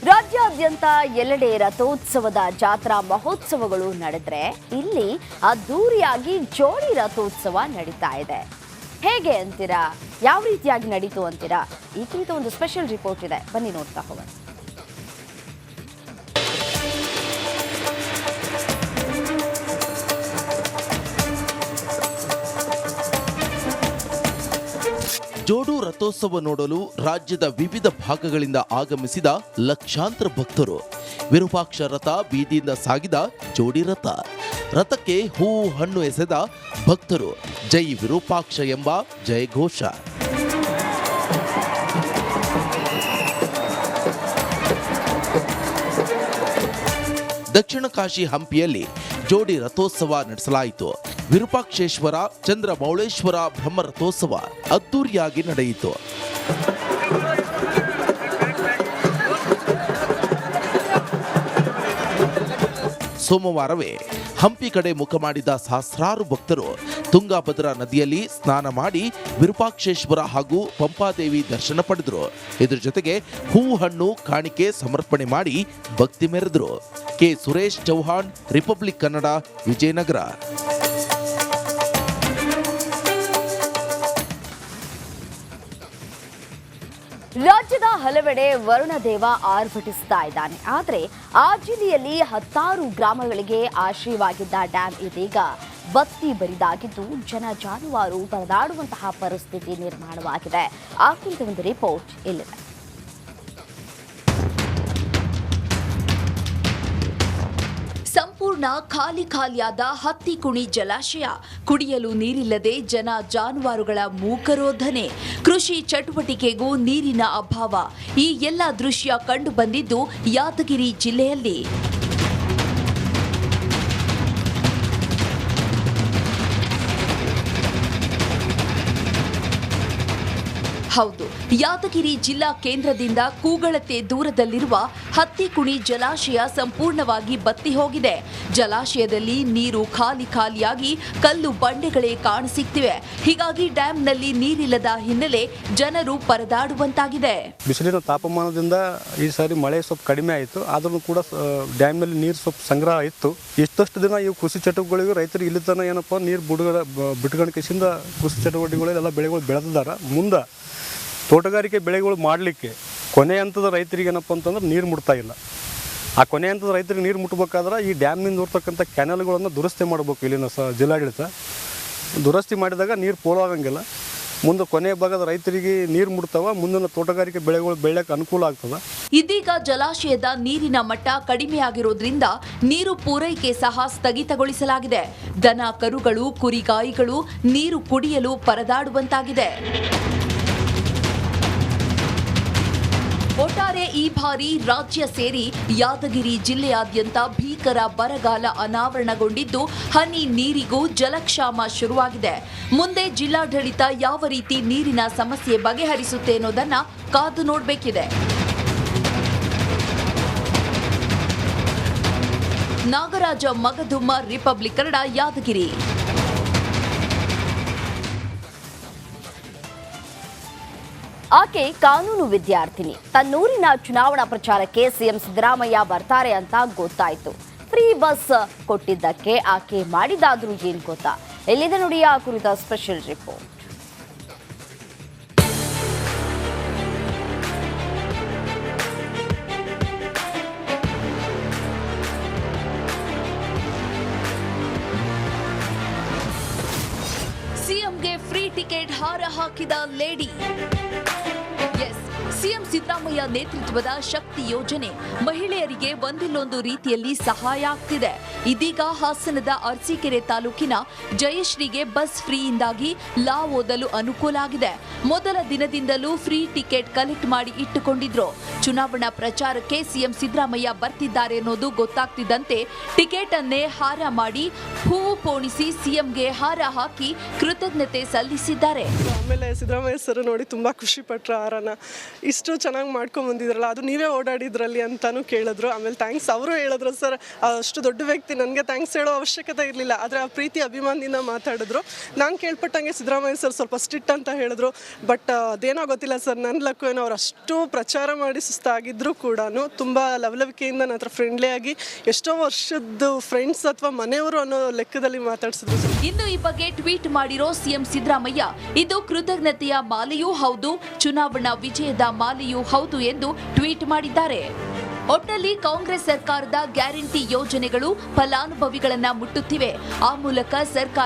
ರಾಜ್ಯಾದ್ಯಂತ ಎಲ್ಲೆಡೆ ರಥೋತ್ಸವದ ಜಾತ್ರಾ ಮಹೋತ್ಸವಗಳು ನಡೆದ್ರೆ ಇಲ್ಲಿ ಅದ್ದೂರಿಯಾಗಿ ಜೋಡಿ ರಥೋತ್ಸವ ನಡೀತಾ ಇದೆ. ಹೇಗೆ ಅಂತೀರಾ? ಯಾವ ರೀತಿಯಾಗಿ ನಡೀತು ಅಂತೀರಾ? ಈ ಕುರಿತ ಒಂದು ಸ್ಪೆಷಲ್ ರಿಪೋರ್ಟ್ ಇದೆ, ಬನ್ನಿ ನೋಡ್ತಾ ಹೋಗೋಣ. ಜೋಡು ರಥೋತ್ಸವ ನೋಡಲು ರಾಜ್ಯದ ವಿವಿಧ ಭಾಗಗಳಿಂದ ಆಗಮಿಸಿದ ಲಕ್ಷಾಂತರ ಭಕ್ತರು. ವಿರೂಪಾಕ್ಷ ರಥ ಬೀದಿಯಿಂದ ಸಾಗಿದ ಜೋಡಿ ರಥ. ರಥಕ್ಕೆ ಹೂವು ಹಣ್ಣು ಎಸೆದ ಭಕ್ತರು. ಜೈ ವಿರೂಪಾಕ್ಷ ಎಂಬ ಜಯಘೋಷ. ದಕ್ಷಿಣ ಕಾಶಿ ಹಂಪಿಯಲ್ಲಿ ಜೋಡಿ ರಥೋತ್ಸವ ನಡೆಸಲಾಯಿತು. ವಿರೂಪಾಕ್ಷೇಶ್ವರ ಚಂದ್ರಮೌಳೇಶ್ವರ ಬ್ರಹ್ಮ ರಥೋತ್ಸವ ಅದ್ದೂರಿಯಾಗಿ ನಡೆಯಿತು. ಸೋಮವಾರವೇ ಹಂಪಿ ಕಡೆ ಮುಖ ಮಾಡಿದ ಸಹಸ್ರಾರು ಭಕ್ತರು ತುಂಗಾಭದ್ರಾ ನದಿಯಲ್ಲಿ ಸ್ನಾನ ಮಾಡಿ ವಿರೂಪಾಕ್ಷೇಶ್ವರ ಹಾಗೂ ಪಂಪಾದೇವಿ ದರ್ಶನ ಪಡೆದರು. ಇದರ ಜೊತೆಗೆ ಹೂವು ಹಣ್ಣು ಕಾಣಿಕೆ ಸಮರ್ಪಣೆ ಮಾಡಿ ಭಕ್ತಿ ಮೆರೆದರು. K Suresh Chauhan, republic Kannada, Vijayanagara. ರಾಜ್ಯದ ಹಲವೆಡೆ ವರುಣದೇವ ಆರ್ಭಟಿಸ್ತಾ ಇದ್ದಾನೆ. ಆದರೆ ಆ ಜಿಲ್ಲೆಯಲ್ಲಿ 10 ಗ್ರಾಮಗಳಿಗೆ ಆಶ್ರಯವಾಗಿದ್ದ ಡ್ಯಾಂ ಇದೀಗ ಬತ್ತಿ ಬರಿದಾಗಿದ್ದು ಜನ ಜಾನುವಾರು ಪರದಾಡುವಂತಹ ಪರಿಸ್ಥಿತಿ ನಿರ್ಮಾಣವಾಗಿದೆ. ಆ ಕುರಿತ ಒಂದು ರಿಪೋರ್ಟ್ ಇಲ್ಲಿದೆ. ಸಂಪೂರ್ಣ ಖಾಲಿಯಾದ ಹತ್ತಿಕುಣಿ ಜಲಾಶಯ. ಕುಡಿಯಲು ನೀರಿಲ್ಲದೆ ಜನ ಜಾನುವಾರುಗಳ ಮೂಕರೋಧನೆ. ಕೃಷಿ ಚಟುವಟಿಕೆಗೂ ನೀರಿನ ಅಭಾವ. ಈ ಎಲ್ಲ ದೃಶ್ಯ ಕಂಡು ಬಂದಿದ್ದು ಯಾದಗಿರಿ ಜಿಲ್ಲೆಯಲ್ಲಿ. ಹೌದು, ಯಾದಗಿರಿ ಜಿಲ್ಲಾ ಕೇಂದ್ರದಿಂದ ಕೂಗಳತೆ ದೂರದಲ್ಲಿರುವ ಹತ್ತಿಕುಣಿ ಜಲಾಶಯ ಸಂಪೂರ್ಣವಾಗಿ ಬತ್ತಿ ಹೋಗಿದೆ. ಜಲಾಶಯದಲ್ಲಿ ನೀರು ಖಾಲಿಯಾಗಿ ಕಲ್ಲು ಬಂಡೆಗಳೇ ಕಾಣಸಿಗ್ತಿವೆ. ಹೀಗಾಗಿ ಡ್ಯಾಂನಲ್ಲಿ ನೀರಿಲ್ಲದ ಹಿನ್ನೆಲೆ ಜನರು ಪರದಾಡುವಂತಾಗಿದೆ. ಬಿಸಿಲಿನ ತಾಪಮಾನದಿಂದ ಈ ಸಾರಿ ಮಳೆ ಸ್ವಲ್ಪ ಕಡಿಮೆ ಆಯಿತು. ಆದ್ರೂ ಕೂಡ ಡ್ಯಾಮ್ನಲ್ಲಿ ನೀರು ಸ್ವಲ್ಪ ಸಂಗ್ರಹ ಇತ್ತು. ಇಷ್ಟಷ್ಟು ದಿನ ಇವು ಕೃಷಿ ಚಟುವಟಿಕೆಗಳಿಗೂ ರೈತರು ಇಲ್ಲಿ ತನಕ ಏನಪ್ಪ ನೀರು ಬಿಟ್ಕೊಂಡಿಕೆಯಿಂದ ಕೃಷಿ ಚಟುವಟಿಕೆಗಳೆಲ್ಲ ಬೆಳೆಗಳು ಬೆಳೆದಿದ್ದಾರೆ. ಮುಂದೆ ತೋಟಗಾರಿಕೆ ಬೆಳೆಗಳು ಮಾಡಲಿಕ್ಕೆ ಕೊನೆ ಹಂತದ ರೈತರಿಗೆ ಏನಪ್ಪ ಅಂತಂದ್ರೆ ನೀರು ಮುಟ್ತಾ ಇಲ್ಲ. ಆ ಕೊನೆ ಹಂತದ ರೈತರಿಗೆ ನೀರು ಮುಟ್ಟಬೇಕಾದ್ರೆ ಈ ಡ್ಯಾಮ್ನಿಂದ ಇರ್ತಕ್ಕಂಥ ಕ್ಯಾನಲ್ಗಳನ್ನು ದುರಸ್ತಿ ಮಾಡಬೇಕು. ಇಲ್ಲಿನ ಜಿಲ್ಲಾಡಳಿತ ದುರಸ್ತಿ ಮಾಡಿದಾಗ ನೀರು ಪೋಲಾಗಂಗಿಲ್ಲ. ಮುಂದೆ ಕೊನೆ ಭಾಗದ ರೈತರಿಗೆ ನೀರು ಮುಟ್ತಾವ. ಮುಂದಿನ ತೋಟಗಾರಿಕೆ ಬೆಳೆಗಳು ಬೆಳೆಯಕ್ಕೆ ಅನುಕೂಲ ಆಗ್ತದೆ. ಇದೀಗ ಜಲಾಶಯದ ನೀರಿನ ಮಟ್ಟ ಕಡಿಮೆಯಾಗಿರೋದ್ರಿಂದ ನೀರು ಪೂರೈಕೆ ಸಹ ಸ್ಥಗಿತಗೊಳಿಸಲಾಗಿದೆ. ದನ ಕರುಗಳು ಕುರಿಗಾಯಿಗಳು ನೀರು ಕುಡಿಯಲು ಪರದಾಡುವಂತಾಗಿದೆ. ಒಟ್ಟಾರೆ ಈ ಬಾರಿ ರಾಜ್ಯ ಸೇರಿ ಯಾದಗಿರಿ ಜಿಲ್ಲೆಯಾದ್ಯಂತ ಭೀಕರ ಬರಗಾಲ ಅನಾವರಣಗೊಂಡಿದ್ದು ಹನಿ ನೀರಿಗೂ ಜಲಕ್ಷಾಮ ಶುರುವಾಗಿದೆ. ಮುಂದೆ ಜಿಲ್ಲಾಡಳಿತ ಯಾವ ರೀತಿ ನೀರಿನ ಸಮಸ್ಯೆ ಬಗೆಹರಿಸುತ್ತೆ ಅನ್ನೋದನ್ನ ಕಾದು ನೋಡಬೇಕಿದೆ. ನಾಗರಾಜ ಮಗದುಮ್ಮ, ರಿಪಬ್ಲಿಕ್ ಕನ್ನಡ, ಯಾದಗಿರಿ. ಆಕೆ ಕಾನೂನು ವಿದ್ಯಾರ್ಥಿನಿ. ತನ್ನೂರಿನ ಚುನಾವಣಾ ಪ್ರಚಾರಕ್ಕೆ ಸಿಎಂ ಸಿದ್ದರಾಮಯ್ಯ ಬರ್ತಾರೆ ಅಂತ ಗೊತ್ತಾಯ್ತು. ಫ್ರೀ ಬಸ್ ಕೊಟ್ಟಿದ್ದಕ್ಕೆ ಆಕೆ ಮಾಡಿದಾದ್ರೂ ಏನ್ ಗೊತ್ತಾ? ಎಲ್ಲಿದೆ ನೋಡಿ ಆ ಕುರಿತ ಸ್ಪೆಷಲ್ ರಿಪೋರ್ಟ್. ಸಿಎಂಗೆ ಫ್ರೀ ಟಿಕೆಟ್ ಹಾರ ಹಾಕಿದ ಲೇಡಿ. ಸಿಎಂ ಸಿದ್ದರಾಮಯ್ಯ ನೇತೃತ್ವದ ಶಕ್ತಿ ಯೋಜನೆ ಮಹಿಳೆಯರಿಗೆ ಒಂದಿಲ್ಲೊಂದು ರೀತಿಯಲ್ಲಿ ಸಹಾಯ ಆಗ್ತಿದೆ. ಇದೀಗ ಹಾಸನದ ಅರಸೀಕೆರೆ ತಾಲೂಕಿನ ಜಯಶ್ರೀಗೆ ಬಸ್ ಫ್ರೀಯಿಂದಾಗಿ ಲಾ ಓದಲು ಅನುಕೂಲ ಆಗಿದೆ. ಮೊದಲ ದಿನದಿಂದಲೂ ಫ್ರೀ ಟಿಕೆಟ್ ಕಲೆಕ್ಟ್ ಮಾಡಿ ಇಟ್ಟುಕೊಂಡಿದ್ರು. ಚುನಾವಣಾ ಪ್ರಚಾರಕ್ಕೆ ಸಿಎಂ ಸಿದ್ದರಾಮಯ್ಯ ಬರ್ತಿದ್ದಾರೆ ಅನ್ನೋದು ಗೊತ್ತಾಗ್ತಿದ್ದಂತೆ ಟಿಕೆಟ್ ಅನ್ನೇ ಹಾರ ಮಾಡಿ ಹೂವು ಪೋಣಿಸಿ ಸಿಎಂಗೆ ಹಾರ ಹಾಕಿ ಕೃತಜ್ಞತೆ ಸಲ್ಲಿಸಿದ್ದಾರೆ. ಆಮೇಲೆ ಸಿದ್ದರಾಮಯ್ಯ ಸರ್ ನೋಡಿ ತುಂಬಾ ಖುಷಿ ಪಟ್ರ ಹಾರನ. ಈ ಇಷ್ಟು ಚೆನ್ನಾಗಿ ಮಾಡ್ಕೊಂಡು ಬಂದಿದ್ರಲ್ಲ, ಅದು ನೀವೇ ಓಡಾಡಿದ್ರಲ್ಲಿ ಅಂತಾನು ಕೇಳಿದ್ರು. ಆಮೇಲೆ ಥ್ಯಾಂಕ್ಸ್ ಅವರು ಹೇಳಿದ್ರು, ಸರ್ ಅಷ್ಟು ದೊಡ್ಡ ವ್ಯಕ್ತಿ, ನನಗೆ ಥ್ಯಾಂಕ್ಸ್ ಹೇಳೋ ಅವಶ್ಯಕತೆ ಇರಲಿಲ್ಲ, ಆದರೆ ಆ ಪ್ರೀತಿ ಅಭಿಮಾನದಿಂದ ಮಾತಾಡಿದ್ರು. ನಾನು ಕೇಳ್ಪಟ್ಟಂಗೆ ಸಿದ್ದರಾಮಯ್ಯ ಸರ್ ಸ್ವಲ್ಪ ಸ್ಟ್ರಿಕ್ಟ್ ಅಂತ ಹೇಳಿದ್ರು. ಬಟ್ ಅದೇನೋ ಗೊತ್ತಿಲ್ಲ ಸರ್, ನನ್ನ ಲಕ್ಕು ಏನೋ ಅವ್ರು ಅಷ್ಟು ಪ್ರಚಾರ ಮಾಡಿ ಸುಸ್ತಾಗಿದ್ರು ಕೂಡ ತುಂಬ ಲವಲವಿಕೆಯಿಂದ ನನ್ನ ಹತ್ರ ಫ್ರೆಂಡ್ಲಿಯಾಗಿ ಎಷ್ಟೋ ವರ್ಷದ ಫ್ರೆಂಡ್ಸ್ ಅಥವಾ ಮನೆಯವರು ಅನ್ನೋ ಲೆಕ್ಕದಲ್ಲಿ ಮಾತಾಡ್ಸಿದ್ರು. ಇನ್ನು ಈ ಬಗ್ಗೆ ಟ್ವೀಟ್ ಮಾಡಿರೋ ಸಿಎಂ ಸಿದ್ದರಾಮಯ್ಯ, ಇದು ಕೃತಜ್ಞತೆಯ ಮಾಲೆಯೂ ಹೌದು, ಚುನಾವಣಾ ವಿಜಯದ ಮಾಲೆಯೂ ಹೌದು ಎಂದು ಟ್ವೀಟ್ ಮಾಡಿದ್ದಾರೆ. ಒಟ್ಟಲ್ಲಿ ಕಾಂಗ್ರೆಸ್ ಸರ್ಕಾರದ ಗ್ಯಾರಂಟಿ ಯೋಜನೆಗಳು ಫಲಾನುಭವಿಗಳನ್ನ ಮುಟ್ಟುತ್ತಿವೆ. ಆ ಮೂಲಕ ಸರ್ಕಾರ